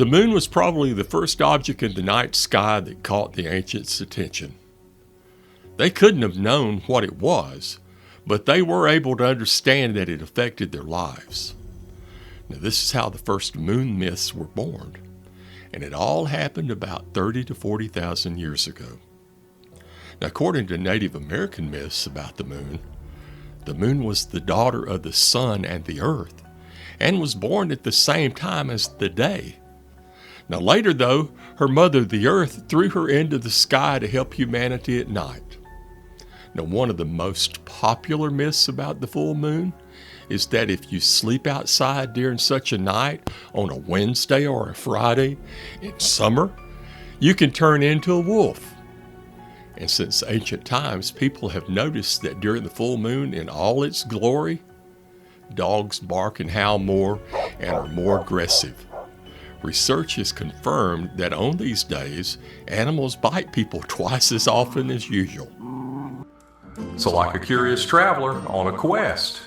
The moon was probably the first object in the night sky that caught the ancients' attention. They couldn't have known what it was, but they were able to understand that it affected their lives. Now, this is how the first moon myths were born, and it all happened about 30 to 40,000 years ago. Now, according to Native American myths about the moon was the daughter of the sun and the earth, and was born at the same time as the day. Now, later, though, her mother, the earth, threw her into the sky to help humanity at night. Now, one of the most popular myths about the full moon is that if you sleep outside during such a night on a Wednesday or a Friday in summer, you can turn into a wolf. And since ancient times, people have noticed that during the full moon in all its glory, dogs bark and howl more and are more aggressive. Research has confirmed that on these days, animals bite people twice as often as usual. So like a curious traveler on a quest,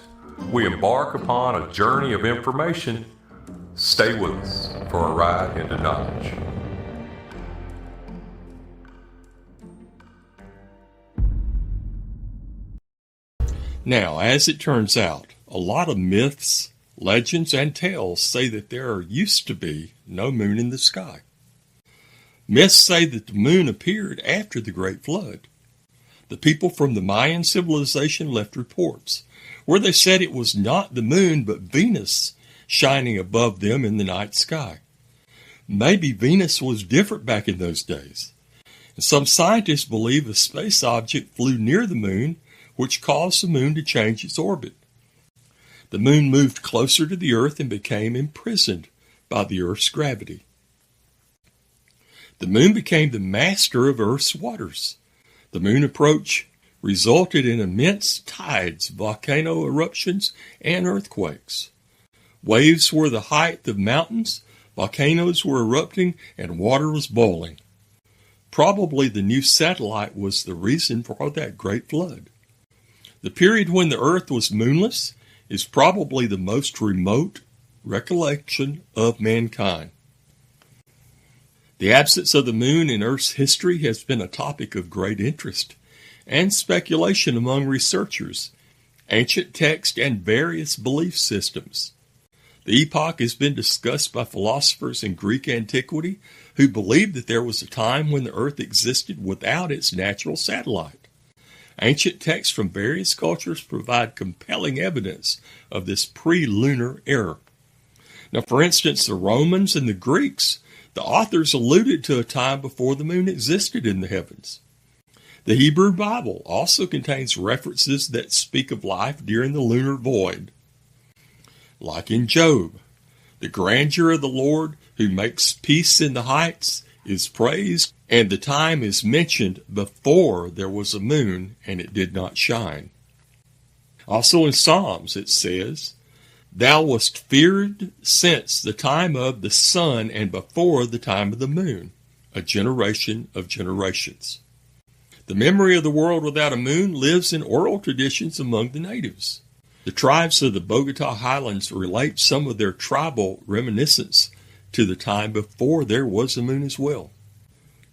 we embark upon a journey of information. Stay with us for a ride into knowledge. Now, as it turns out, a lot of myths, legends, and tales say that there used to be no moon in the sky. Myths say that the moon appeared after the Great Flood. The people from the Mayan civilization left reports where they said it was not the moon but Venus shining above them in the night sky. Maybe Venus was different back in those days. And some scientists believe a space object flew near the moon, which caused the moon to change its orbit. The moon moved closer to the earth and became imprisoned by the earth's gravity. The moon became the master of earth's waters. The moon approach resulted in immense tides, volcano eruptions, and earthquakes. Waves were the height of mountains, volcanoes were erupting, and water was boiling. Probably the new satellite was the reason for that great flood. The period when the earth was moonless is probably the most remote recollection of mankind. The absence of the moon in Earth's history has been a topic of great interest and speculation among researchers, ancient texts, and various belief systems. The epoch has been discussed by philosophers in Greek antiquity who believed that there was a time when the Earth existed without its natural satellite. Ancient texts from various cultures provide compelling evidence of this pre-lunar era. Now, for instance, the Romans and the Greeks, the authors alluded to a time before the moon existed in the heavens. The Hebrew Bible also contains references that speak of life during the lunar void. Like in Job, the grandeur of the Lord who makes peace in the heights is praised, and the time is mentioned before there was a moon and it did not shine. Also in Psalms it says, "Thou wast feared since the time of the sun and before the time of the moon, a generation of generations." The memory of the world without a moon lives in oral traditions among the natives. The tribes of the Bogota Highlands relate some of their tribal reminiscence to the time before there was a moon as well.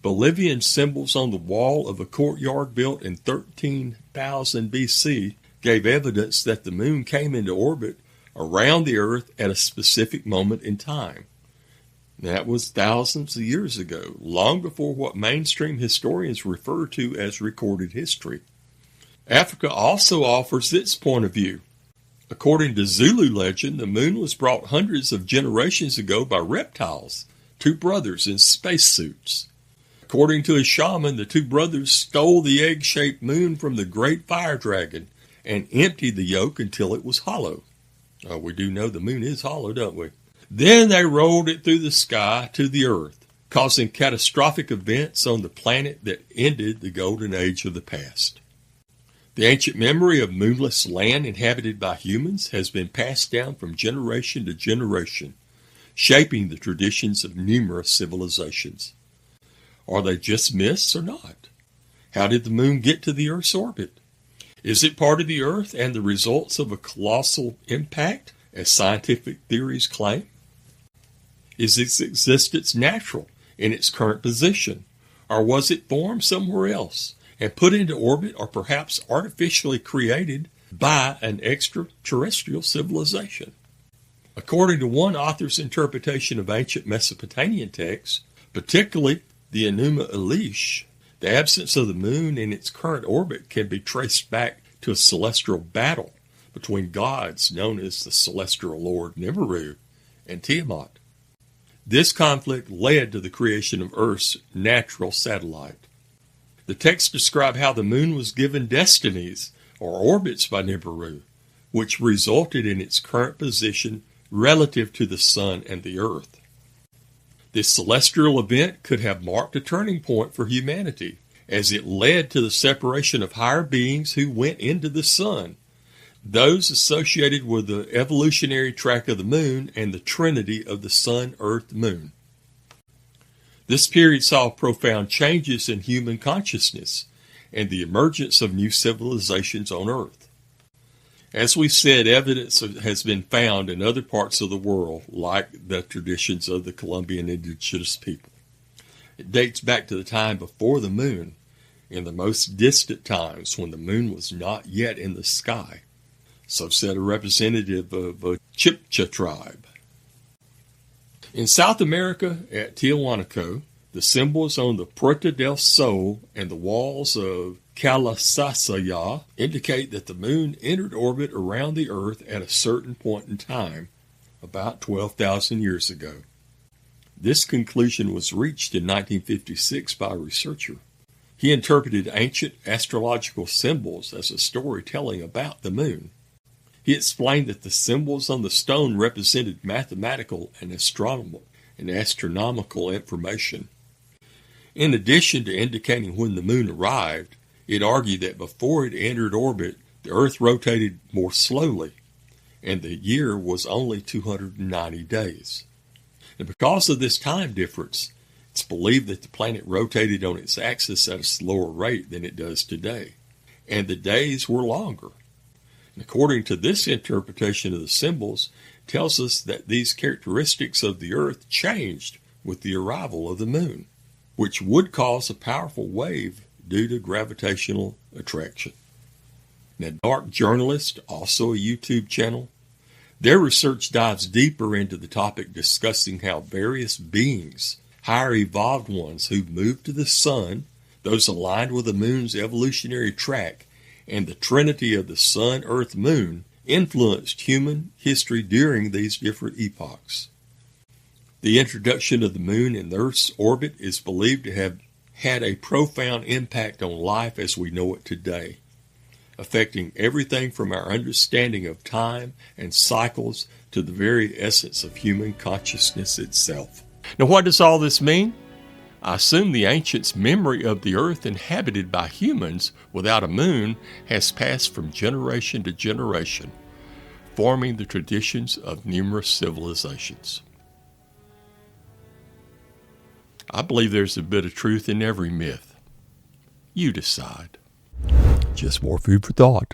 Bolivian symbols on the wall of a courtyard built in 13,000 BC gave evidence that the moon came into orbit around the earth at a specific moment in time. That was thousands of years ago, long before what mainstream historians refer to as recorded history. Africa also offers its point of view. According to Zulu legend, the moon was brought hundreds of generations ago by reptiles, two brothers in spacesuits. According to a shaman, the two brothers stole the egg-shaped moon from the great fire dragon and emptied the yolk until it was hollow. We do know the moon is hollow, don't we? Then they rolled it through the sky to the earth, causing catastrophic events on the planet that ended the golden age of the past. The ancient memory of moonless land inhabited by humans has been passed down from generation to generation, shaping the traditions of numerous civilizations. Are they just myths or not? How did the moon get to the Earth's orbit? Is it part of the Earth and the results of a colossal impact, as scientific theories claim? Is its existence natural in its current position, or was it formed somewhere else and put into orbit, or perhaps artificially created by an extraterrestrial civilization? According to one author's interpretation of ancient Mesopotamian texts, particularly the Enuma Elish, the absence of the moon in its current orbit can be traced back to a celestial battle between gods known as the celestial lord Nibiru and Tiamat. This conflict led to the creation of Earth's natural satellite. The texts describe how the moon was given destinies or orbits by Nibiru, which resulted in its current position relative to the sun and the earth. This celestial event could have marked a turning point for humanity, as it led to the separation of higher beings who went into the sun, those associated with the evolutionary track of the moon and the trinity of the sun, earth, moon. This period saw profound changes in human consciousness and the emergence of new civilizations on earth. As we said, evidence has been found in other parts of the world, like the traditions of the Colombian indigenous people. It dates back to the time before the moon, in the most distant times when the moon was not yet in the sky. So said a representative of a Chibcha tribe. In South America, at Tiahuanaco, the symbols on the Puerta del Sol and the walls of Calasasaya indicate that the moon entered orbit around the earth at a certain point in time, about 12,000 years ago. This conclusion was reached in 1956 by a researcher. He interpreted ancient astrological symbols as a story telling about the moon. He explained that the symbols on the stone represented mathematical and astronomical information. In addition to indicating when the moon arrived, it argued that before it entered orbit, the Earth rotated more slowly, and the year was only 290 days. And because of this time difference, it's believed that the planet rotated on its axis at a slower rate than it does today, and the days were longer. And according to this interpretation of the symbols, it tells us that these characteristics of the Earth changed with the arrival of the moon, which would cause a powerful wave due to gravitational attraction. Now, Dark Journalist, also a YouTube channel, their research dives deeper into the topic, discussing how various beings, higher evolved ones who moved to the sun, those aligned with the moon's evolutionary track, and the trinity of the sun, earth, moon, influenced human history during these different epochs. The introduction of the moon in the Earth's orbit is believed to have had a profound impact on life as we know it today, affecting everything from our understanding of time and cycles to the very essence of human consciousness itself. Now, what does all this mean? I assume the ancients' memory of the earth inhabited by humans without a moon has passed from generation to generation, forming the traditions of numerous civilizations. I believe there's a bit of truth in every myth. You decide. Just more food for thought.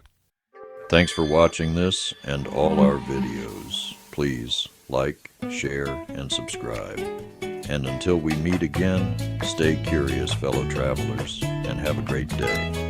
Thanks for watching this and all our videos. Please like, share, and subscribe. And until we meet again, stay curious, fellow travelers, and have a great day.